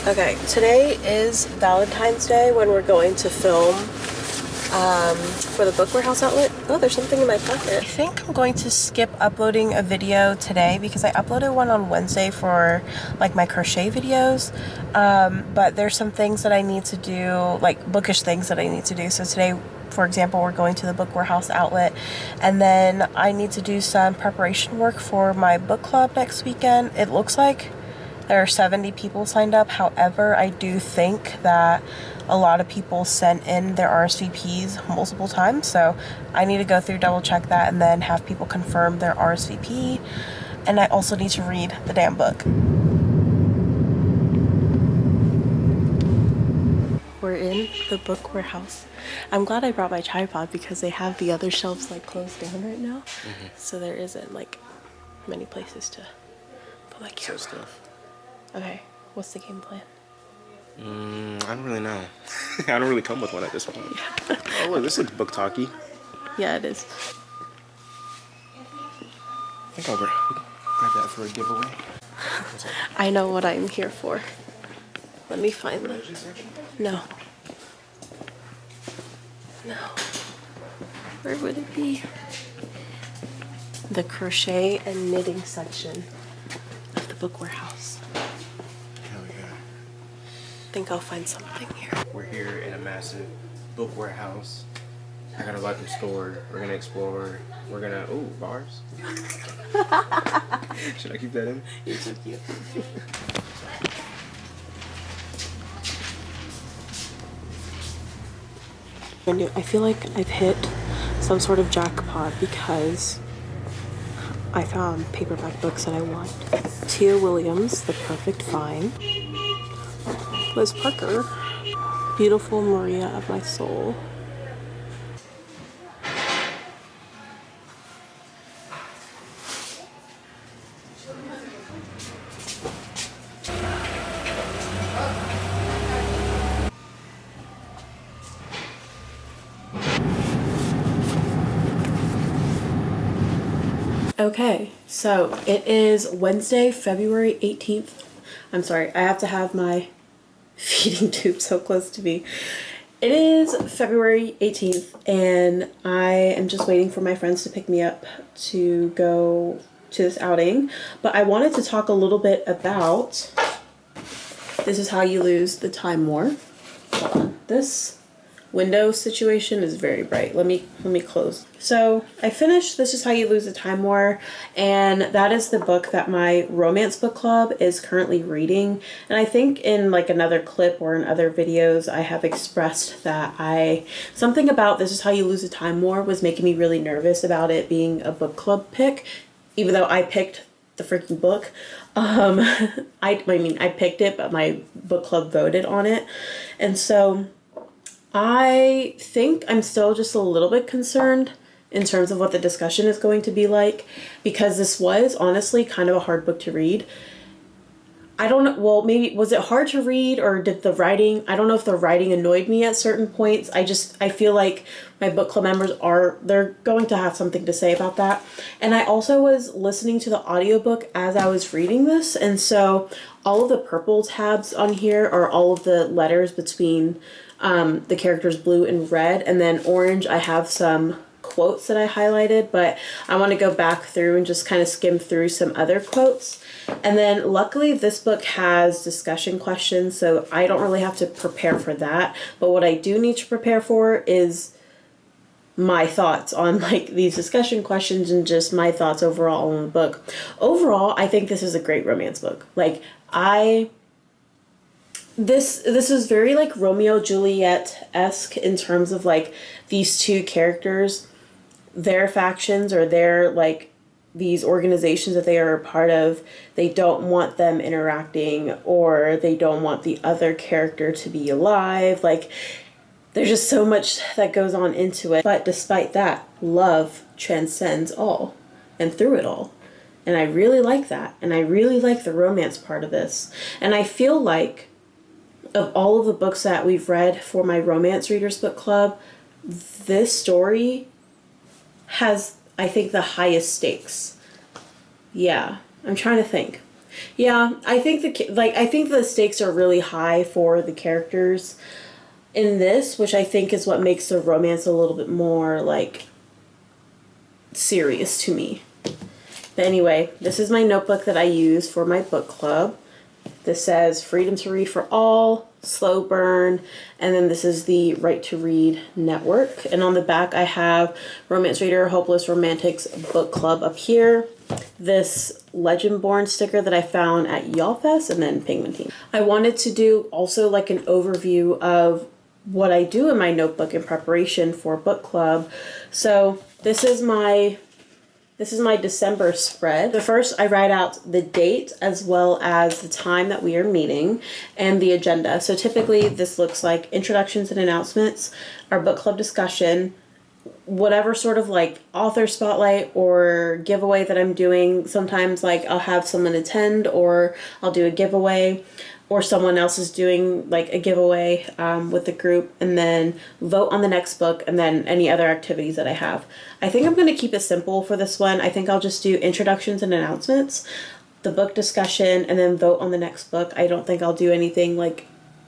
Okay, today is Valentine's Day when we're going to film for the Book Warehouse outlet. Oh, there's something in my pocket. I think I'm going to skip uploading a video today because I uploaded one on Wednesday for like my crochet videos. But there's some things that I need to do, like bookish things that I need to do. So today, for example, we're going to the Book Warehouse outlet, and then I need to do some preparation work for my book club next weekend. It looks like there are 70 people signed up. However, I do think that a lot of people sent in their RSVPs multiple times. So I need to go through, double check that, and then have people confirm their RSVP. And I also need to read the damn book. We're in the Book Warehouse. I'm glad I brought my tripod because they have the other shelves like closed down right now. So there isn't like many places to put my camera. Stuff. Okay, what's the game plan? I don't really know. I don't really come with one at this point. Yeah. Oh look, this looks book talky. Yeah, it is. I think I'll grab that for a giveaway. I know what I'm here for. Let me find them. No. No. Where would it be? The crochet and knitting section of the Book Warehouse. Hell yeah. I think I'll find something here. We're here in a massive book warehouse. I got a lot to store. We're gonna explore. We're gonna bars. Should I keep that in? You're so cute. I feel like I've hit some sort of jackpot because I found paperback books that I want. Tia Williams, The Perfect Find. Liz Parker, Beautiful Maria of My Soul. Okay, so it is Wednesday, February 18th. I'm sorry, I have to have my feeding tube so close to me. It is February 18th, and I am just waiting for my friends to pick me up to go to this outing. But I wanted to talk a little bit about This Is How You Lose the Time War. Hold on. This window situation is very bright. Let me close. So I finished This Is How You Lose the Time War, and that is the book that my romance book club is currently reading. And I think in like another clip or in other videos I have expressed that something about This Is How You Lose the Time War was making me really nervous about it being a book club pick, even though I picked the freaking book. I mean I picked it, but my book club voted on it. And so I think I'm still just a little bit concerned in terms of what the discussion is going to be like, because this was honestly kind of a hard book to read. I don't know, well, maybe was it hard to read, or did the writing, I don't know if the writing annoyed me at certain points. I feel like my book club members they're going to have something to say about that. And I also was listening to the audiobook as I was reading this, and so all of the purple tabs on here are all of the letters between the characters blue and red, and then orange I have some quotes that I highlighted, but I want to go back through and just kind of skim through some other quotes. And then luckily this book has discussion questions, so I don't really have to prepare for that. But what I do need to prepare for is my thoughts on like these discussion questions and just my thoughts overall on the book. Overall, I think this is a great romance book. Like This is very like Romeo Juliet-esque in terms of like these two characters, their factions or their like these organizations that they are a part of, they don't want them interacting, or they don't want the other character to be alive. Like there's just so much that goes on into it. But despite that, love transcends all and through it all. And I really like that. And I really like the romance part of this. And I feel like of all of the books that we've read for my romance readers book club, this story has, I think, the highest stakes. Yeah, I'm trying to think. Yeah, I think I think the stakes are really high for the characters in this, which I think is what makes the romance a little bit more like serious to me. But anyway, this is my notebook that I use for my book club. This says Freedom to Read for All, Slow Burn, and then this is the Right to Read Network. And on the back I have Romance Reader Hopeless Romantics Book Club up here. This Legendborn sticker that I found at YALLFest, and then Penguin Team. I wanted to do also like an overview of what I do in my notebook in preparation for book club. So this is my December spread. The first, I write out the date as well as the time that we are meeting and the agenda. So typically this looks like introductions and announcements, our book club discussion, whatever sort of like author spotlight or giveaway that I'm doing. Sometimes like I'll have someone attend, or I'll do a giveaway, or someone else is doing like a giveaway with the group, and then vote on the next book, and then any other activities that I have. I think I'm going to keep it simple for this one. I think I'll just do introductions and announcements, the book discussion, and then vote on the next book. I don't think I'll do anything like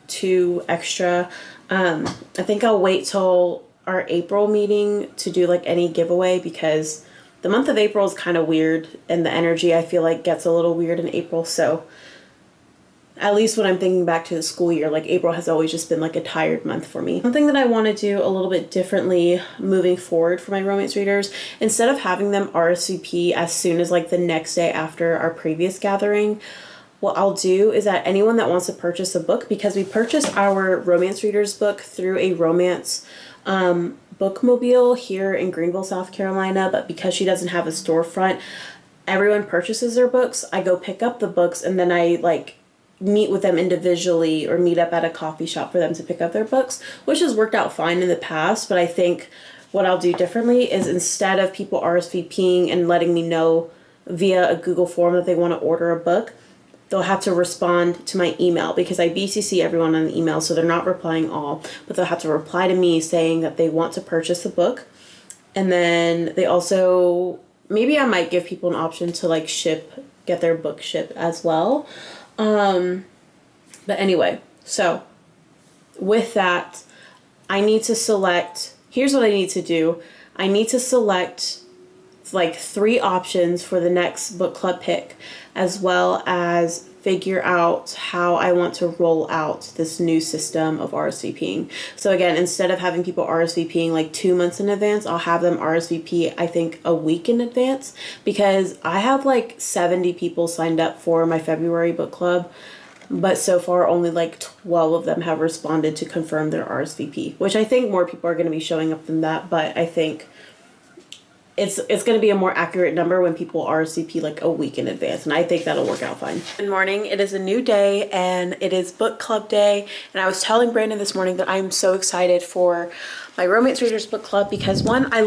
too extra. I think I'll wait till our April meeting to do like any giveaway, because the month of April is kind of weird, and the energy I feel like gets a little weird in April. So at least when I'm thinking back to the school year, like April has always just been like a tired month for me. Something that I want to do a little bit differently moving forward for my romance readers, instead of having them RSVP as soon as like the next day after our previous gathering, what I'll do is that anyone that wants to purchase a book, because we purchased our romance readers book through a romance bookmobile here in Greenville, South Carolina, but because she doesn't have a storefront, everyone purchases their books. I go pick up the books, and then I like meet with them individually or meet up at a coffee shop for them to pick up their books, which has worked out fine in the past. But I think what I'll do differently is, instead of people RSVPing and letting me know via a Google form that they want to order a book, they'll have to respond to my email, because I BCC everyone on the email, so they're not replying all, but they'll have to reply to me saying that they want to purchase the book. And then they also, maybe I might give people an option to like get their book shipped as well. But anyway, so with that, I need to select, here's what I need to do. I need to select like 3 options for the next book club pick, as well as figure out how I want to roll out this new system of RSVPing. So again, instead of having people RSVPing like 2 months in advance, I'll have them RSVP, I think, a week in advance, because I have like 70 people signed up for my February book club, but so far only like 12 of them have responded to confirm their RSVP, which I think more people are going to be showing up than that, but I think it's going to be a more accurate number when people RSVP like a week in advance, and I think that'll work out fine. Good morning. It is a new day, and it is book club day, and I was telling Brandon this morning that I'm so excited for my romance readers book club, because one, I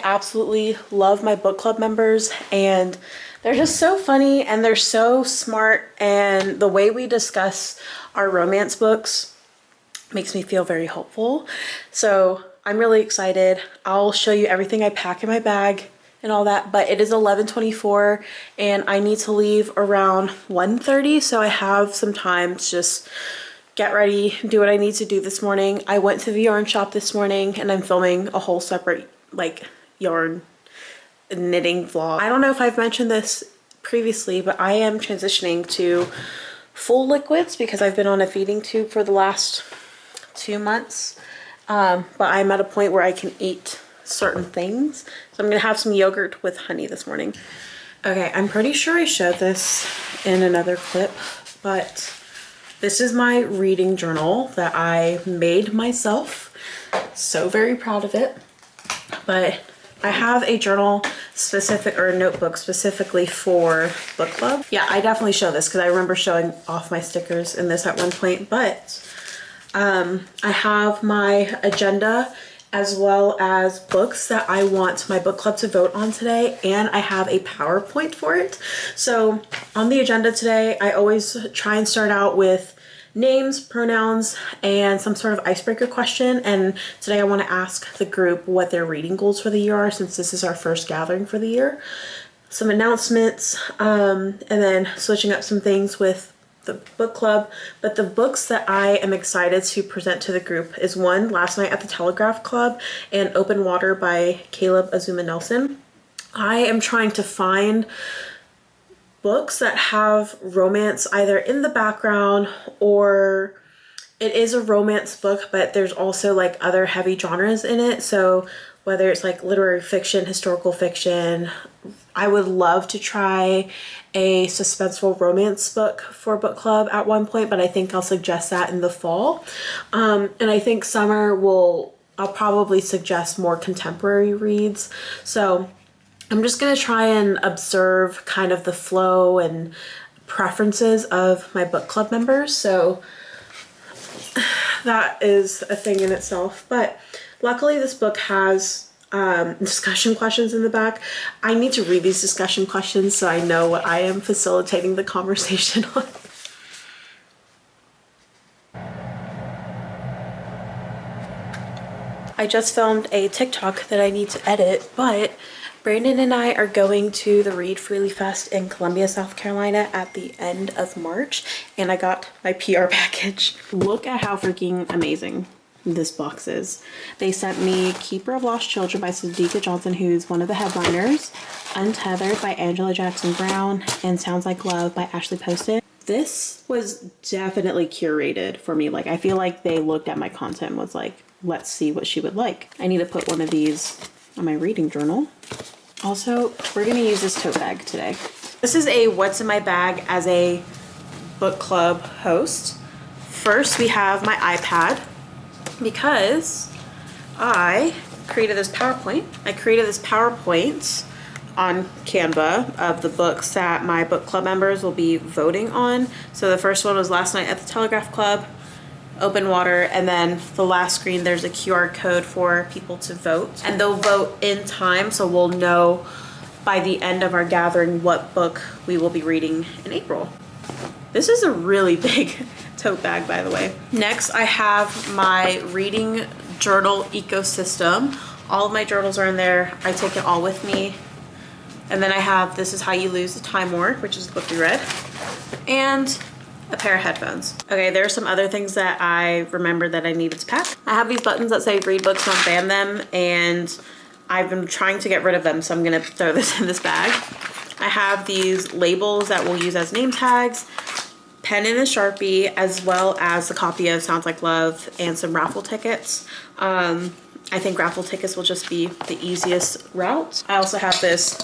absolutely love my book club members, and they're just so funny, and they're so smart, and the way we discuss our romance books makes me feel very hopeful. So I'm really excited. I'll show you everything I pack in my bag and all that, but it is 11:24 and I need to leave around 1:30, so I have some time to just get ready, do what I need to do this morning. I went to the yarn shop this morning, and I'm filming a whole separate like yarn knitting vlog. I don't know if I've mentioned this previously, but I am transitioning to full liquids because I've been on a feeding tube for the last 2 months. But I'm at a point where I can eat certain things. So I'm gonna have some yogurt with honey this morning. Okay, I'm pretty sure I showed this in another clip, but this is my reading journal that I made myself. So very proud of it. But I have a journal specific, or a notebook specifically for book club. Yeah, I definitely show this because I remember showing off my stickers in this at one point, but I have my agenda as well as books that I want my book club to vote on today, and I have a PowerPoint for it. So on the agenda today, I always try and start out with names, pronouns, and some sort of icebreaker question. And today I want to ask the group what their reading goals for the year are, since this is our first gathering for the year. some announcements, and then switching up some things with the book club. But the books that I am excited to present to the group is one, Last Night at the Telegraph Club, and Open Water by Caleb Azuma Nelson. I am trying to find books that have romance either in the background, or it is a romance book, but there's also like other heavy genres in it. So whether it's like literary fiction, historical fiction, I would love to try a suspenseful romance book for book club at one point, but I think I'll suggest that in the fall. And I think summer I'll probably suggest more contemporary reads. So I'm just gonna try and observe kind of the flow and preferences of my book club members. So that is a thing in itself. But luckily this book has discussion questions in the back. I need to read these discussion questions so I know what I am facilitating the conversation on. I just filmed a TikTok that I need to edit, but Brandon and I are going to the Read Freely Fest in Columbia, South Carolina at the end of March, and I got my PR package. Look at how freaking amazing this box is. They sent me Keeper of Lost Children by Sadika Johnson, who's one of the headliners, Untethered by Angela Jackson Brown, and Sounds Like Love by Ashley Poston. This was definitely curated for me. Like, I feel like they looked at my content and was like, let's see what she would like. I need to put one of these on my reading journal. Also, we're gonna use this tote bag today. This is a what's in my bag as a book club host. First, we have my iPad, because I created this PowerPoint. On Canva of the books that my book club members will be voting on. So the first one was Last Night at the Telegraph Club, Open Water, and then the last screen there's a QR code for people to vote, and they'll vote in time, so we'll know by the end of our gathering what book we will be reading in April. This is a really big tote bag, by the way. Next, I have my reading journal ecosystem. All of my journals are in there. I take it all with me. And then I have This Is How You Lose the Time War, which is the book we read, and a pair of headphones. Okay, there are some other things that I remembered that I needed to pack. I have these buttons that say read books, don't ban them, and I've been trying to get rid of them, so I'm gonna throw this in this bag. I have these labels that we'll use as name tags, pen and a Sharpie, as well as a copy of Sounds Like Love and some raffle tickets. I think raffle tickets will just be the easiest route. I also have this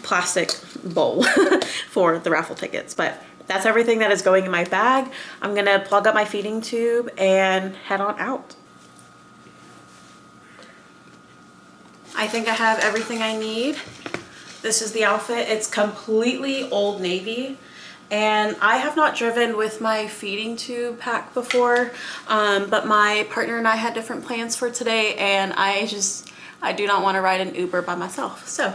plastic bowl for the raffle tickets, but that's everything that is going in my bag. I'm gonna plug up my feeding tube and head on out. I think I have everything I need. This is the outfit. It's completely Old Navy, and I have not driven with my feeding tube pack before, but my partner and I had different plans for today, and I do not want to ride an Uber by myself. So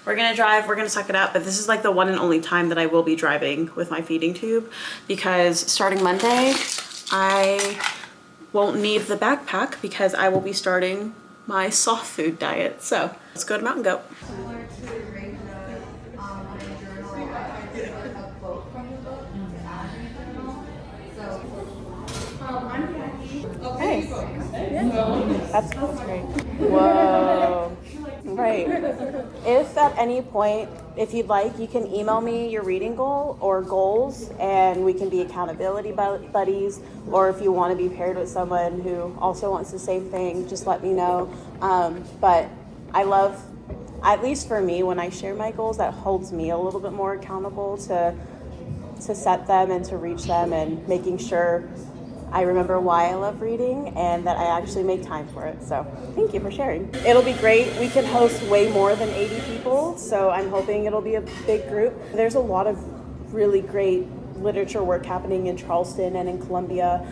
we're gonna drive, we're gonna suck it up, but this is like the one and only time that I will be driving with my feeding tube, because starting Monday, I won't need the backpack because I will be starting my soft food diet. So let's go to Mountain Goat. Hey. Yeah. That's great. Whoa. Right. If at any point, if you'd like, you can email me your reading goal or goals, and we can be accountability buddies. Or if you want to be paired with someone who also wants the same thing, just let me know. But I love, at least for me, when I share my goals, that holds me a little bit more accountable to set them and to reach them, and making sure I remember why I love reading and that I actually make time for it. So thank you for sharing. It'll be great. We can host way more than 80 people, so I'm hoping it'll be a big group. There's a lot of really great literature work happening in Charleston and in Columbia.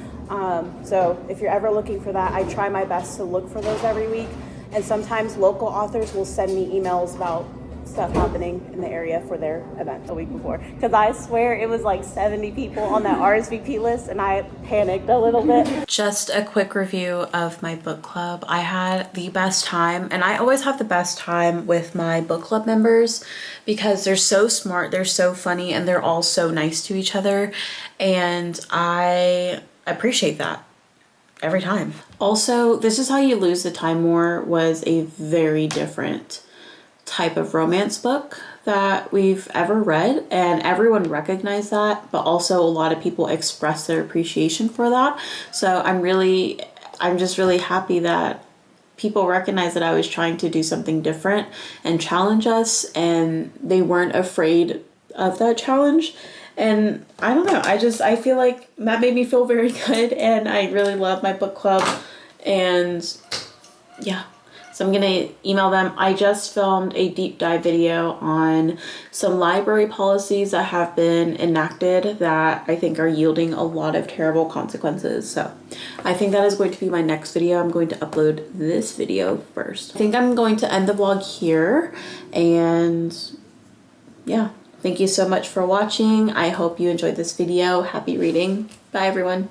So if you're ever looking for that, I try my best to look for those every week. And sometimes local authors will send me emails about stuff happening in the area for their event a week before. Because I swear it was like 70 people on that RSVP list and I panicked a little bit. Just a quick review of my book club. I had the best time, and I always have the best time with my book club members because they're so smart, they're so funny, and they're all so nice to each other. And I appreciate that every time. Also, This Is How You Lose the Time More was a very different type of romance book that we've ever read, and everyone recognized that, but also a lot of people expressed their appreciation for that. So I'm just really happy that people recognize that I was trying to do something different and challenge us, and they weren't afraid of that challenge. And I don't know, I feel like that made me feel very good, and I really love my book club. And yeah, so I'm gonna email them. I just filmed a deep dive video on some library policies that have been enacted that I think are yielding a lot of terrible consequences. So I think that is going to be my next video. I'm going to upload this video first. I think I'm going to end the vlog here, and yeah. Thank you so much for watching. I hope you enjoyed this video. Happy reading. Bye everyone.